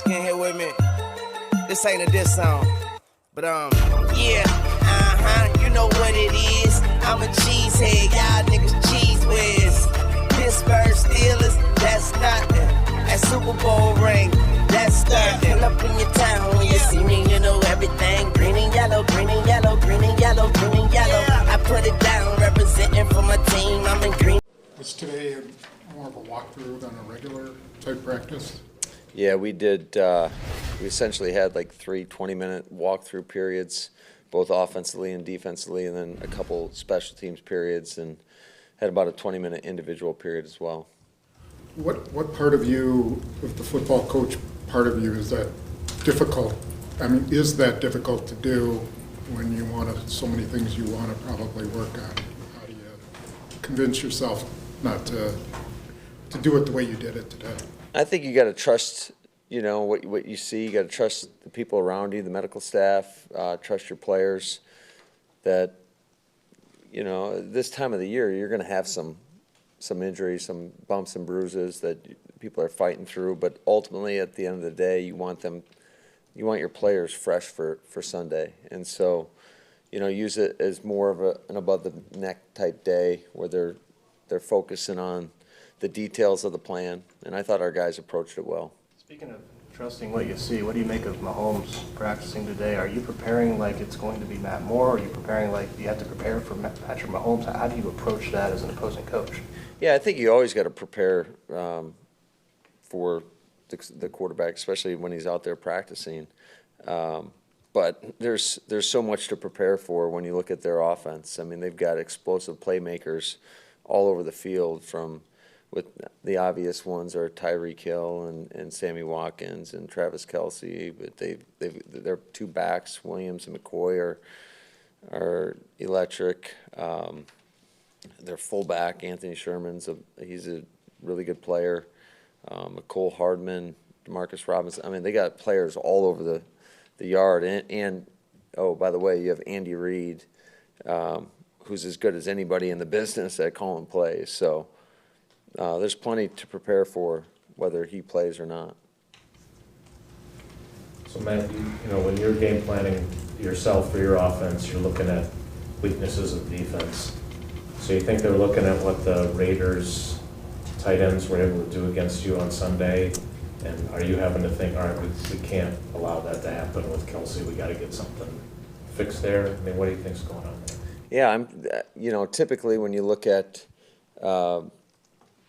Can hit with me. This ain't a diss song, but yeah, you know what it is. I'm a cheesehead, y'all niggas cheese whiz. Pittsburgh Steelers, that's nothing. That Super Bowl ring, that's nothing. Pull up in your town when you see me, you know everything. Green and yellow, green and yellow, green and yellow, green and yellow. I put it down, representing for my team. I'm in green. Was today more of a walkthrough than a regular type practice? Yeah, we did. We essentially had like 3 20-minute walkthrough periods, both offensively and defensively, and then a couple special teams periods, and had about a 20-minute individual period as well. What part of you, of the football coach part of you, is that difficult? I mean, is that difficult to do when you want to, so many things you want to probably work on? How do you convince yourself not to do it the way you did it today? I think you got to trust, what you see. You got to trust the people around you, the medical staff, trust your players. That, this time of the year, you're going to have some injuries, some bumps and bruises that people are fighting through. But ultimately, at the end of the day, you want your players fresh for Sunday. And so, use it as more of an above the neck type day where they're focusing on the details of the plan, and I thought our guys approached it well. Speaking of trusting what you see, what do you make of Mahomes practicing today? Are you preparing like it's going to be Matt Moore? Or are you preparing like you have to prepare for Patrick Mahomes? How do you approach that as an opposing coach? Yeah, I think you always got to prepare for the quarterback, especially when he's out there practicing. But there's so much to prepare for when you look at their offense. I mean, they've got explosive playmakers all over the field, with the obvious ones are Tyreek Hill and Sammy Watkins and Travis Kelce, but their 2 backs, Williams and McCoy, are electric. Their fullback, Anthony Sherman's he's a really good player. McCole Hardman, Demarcus Robinson. I mean, they got players all over the yard. And oh, by the way, you have Andy Reid, who's as good as anybody in the business at calling plays. So there's plenty to prepare for, whether he plays or not. So Matt, when you're game planning yourself for your offense, you're looking at weaknesses of defense. So you think they're looking at what the Raiders tight ends were able to do against you on Sunday, and are you having to think, all right, we can't allow that to happen with Kelce, we got to get something fixed there? I mean, what do you think's going on there? Yeah, typically when you look at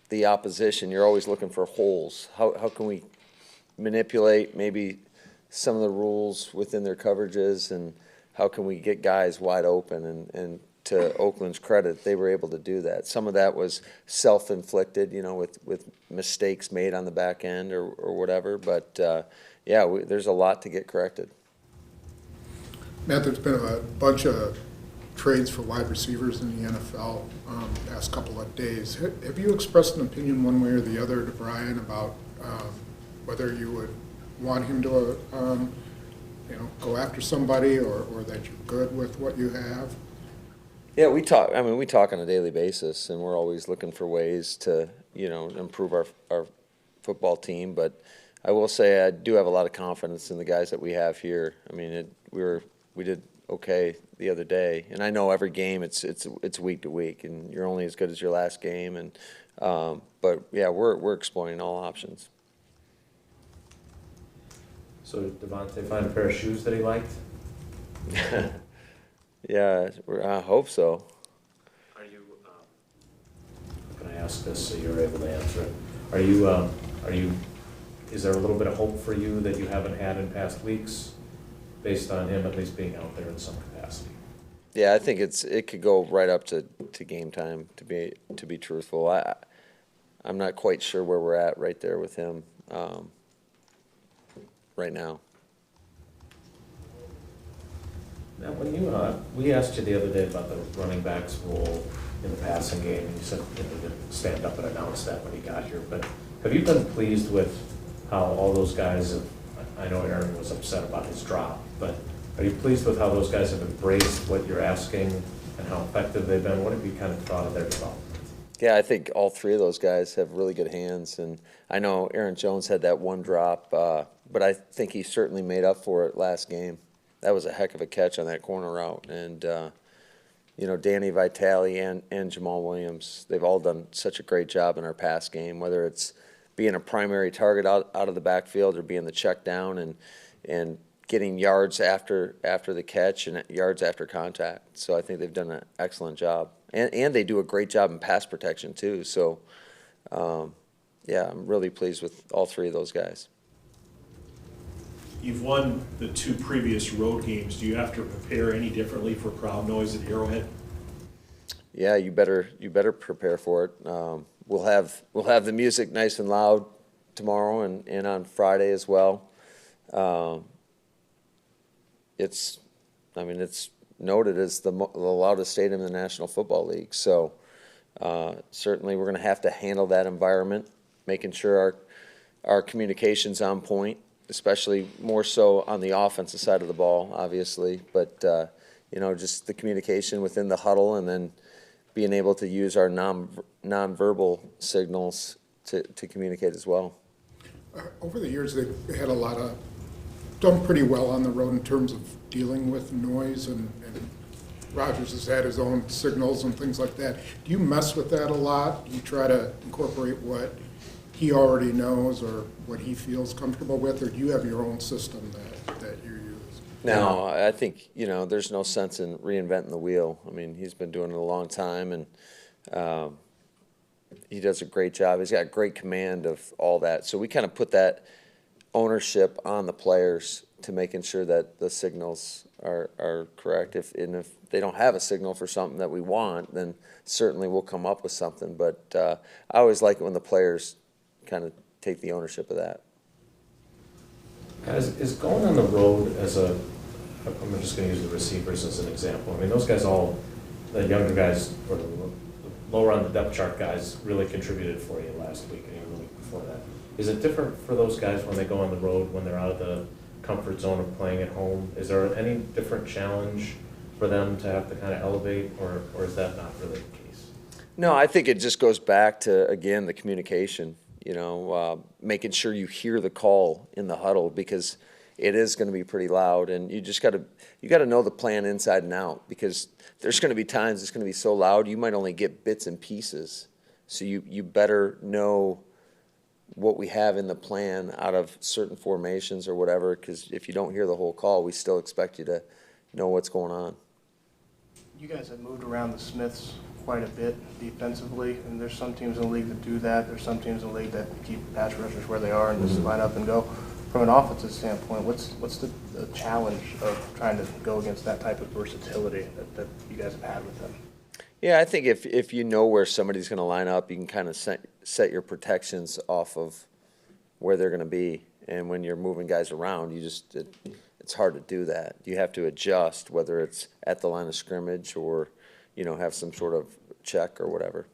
the opposition, you're always looking for holes. How can we manipulate maybe some of the rules within their coverages, and how can we get guys wide open? And to Oakland's credit, they were able to do that. Some of that was self-inflicted, with mistakes made on the back end or whatever. But, there's a lot to get corrected. Matt, there's been a bunch of trades for wide receivers in the NFL the past couple of days. Have you expressed an opinion one way or the other to Brian about whether you would want him to go after somebody, or that you're good with what you have? Yeah, we talk on a daily basis, and we're always looking for ways to, improve our football team. But I will say I do have a lot of confidence in the guys that we have here. I mean, we did okay the other day, and I know every game it's week to week, and you're only as good as your last game. And but yeah, we're exploring all options. So did Davante find a pair of shoes that he liked? Yeah, I hope so. Are you? Can I ask this so you're able to answer it? Are you? Is there a little bit of hope for you that you haven't had in past weeks, based on him at least being out there in some capacity? Yeah, I think it could go right up to game time. To be truthful, I'm not quite sure where we're at right there with him right now. Now, when we asked you the other day about the running back's role in the passing game, and you said you didn't stand up and announce that when he got here, but have you been pleased with how all those guys have, I know Aaron was upset about his drop, but are you pleased with how those guys have embraced what you're asking and how effective they've been? What have you kind of thought of their development? Yeah, I think all 3 of those guys have really good hands, and I know Aaron Jones had that one drop but I think he certainly made up for it last game. That was a heck of a catch on that corner route. And, Danny Vitale and Jamal Williams, they've all done such a great job in our pass game, whether it's being a primary target out of the backfield or being the check down and getting yards after the catch and yards after contact. So I think they've done an excellent job. And they do a great job in pass protection too. So, I'm really pleased with all three of those guys. You've won the 2 previous road games. Do you have to prepare any differently for crowd noise at Arrowhead? Yeah, you better prepare for it. We'll have the music nice and loud tomorrow and on Friday as well. It's noted as the loudest stadium in the National Football League. So certainly we're going to have to handle that environment, making sure our communication's on point, especially more so on the offensive side of the ball, obviously. But, just the communication within the huddle and then being able to use our nonverbal signals to communicate as well. Over the years, they've had done pretty well on the road in terms of dealing with noise, and Rodgers has had his own signals and things like that. Do you mess with that a lot? Do you try to incorporate what he already knows or what he feels comfortable with, or do you have your own system that you use? No, I think, there's no sense in reinventing the wheel. I mean, he's been doing it a long time, and he does a great job. He's got great command of all that. So we kind of put that ownership on the players to making sure that the signals are correct. If they don't have a signal for something that we want, then certainly we'll come up with something. But I always like it when the players kind of take the ownership of that. Guys, is going on the road I'm just going to use the receivers as an example. I mean, those guys the younger guys, or the lower on the depth chart guys, really contributed for you last week and even the week before that. Is it different for those guys when they go on the road, when they're out of the comfort zone of playing at home? Is there any different challenge for them to have to kind of elevate, or is that not really the case? No, I think it just goes back to, again, the communication, making sure you hear the call in the huddle, because it is going to be pretty loud, and you got to know the plan inside and out, because there's going to be times it's going to be so loud you might only get bits and pieces. So you better know what we have in the plan out of certain formations or whatever, because if you don't hear the whole call, we still expect you to know what's going on. You guys have moved around the Smiths quite a bit defensively, and there's some teams in the league that do that. There's some teams in the league that keep pass rushers where they are and just line up and go. From an offensive standpoint, what's the challenge of trying to go against that type of versatility that you guys have had with them? Yeah, I think if you know where somebody's going to line up, you can kind of set your protections off of where they're going to be. And when you're moving guys around, it's hard to do that. You have to adjust, whether it's at the line of scrimmage or, have some sort of check or whatever.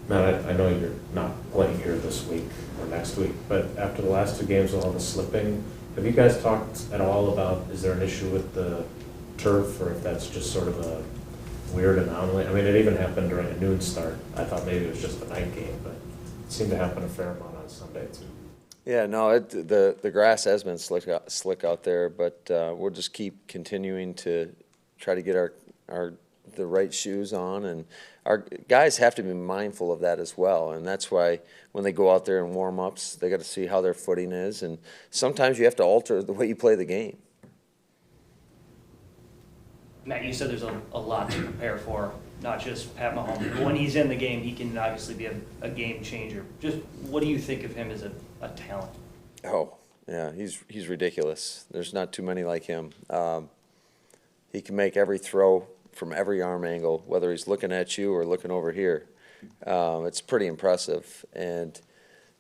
Matt, I know you're not playing here this week or next week, but after the last 2 games with all the slipping, have you guys talked at all about, is there an issue with the turf, or if that's just sort of a weird anomaly? I mean, it even happened during a noon start. I thought maybe it was just a night game, but it seemed to happen a fair amount on Sunday too. Yeah, no, the grass has been slick out there, but we'll just keep continuing to try to get the right shoes on, and our guys have to be mindful of that as well. And that's why when they go out there in warm-ups, they got to see how their footing is, and sometimes you have to alter the way you play the game. Matt, you said there's a lot to prepare for, not just Pat Mahomes. But when he's in the game, he can obviously be a game changer. Just what do you think of him as a talent? Oh, yeah, he's ridiculous. There's not too many like him. He can make every throw from every arm angle, whether he's looking at you or looking over here. It's pretty impressive. And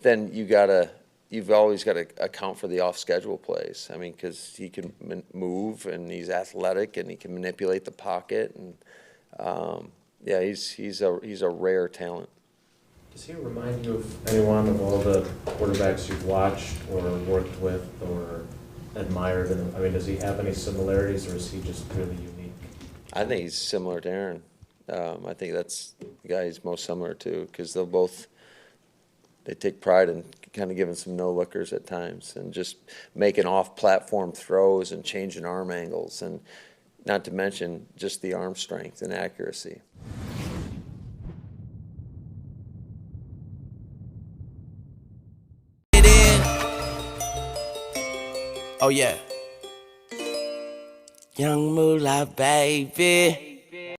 then you've always got to account for the off-schedule plays. I mean, because he can move, and he's athletic, and he can manipulate the pocket, and he's a rare talent. Does he remind you of anyone of all the quarterbacks you've watched or worked with or admired? I mean, does he have any similarities, or is he just really unique? I think he's similar to Aaron. I think that's the guy he's most similar to, because they take pride in kind of giving some no-lookers at times and just making off-platform throws and changing arm angles, and not to mention just the arm strength and accuracy. Oh yeah. Young Moolah, baby.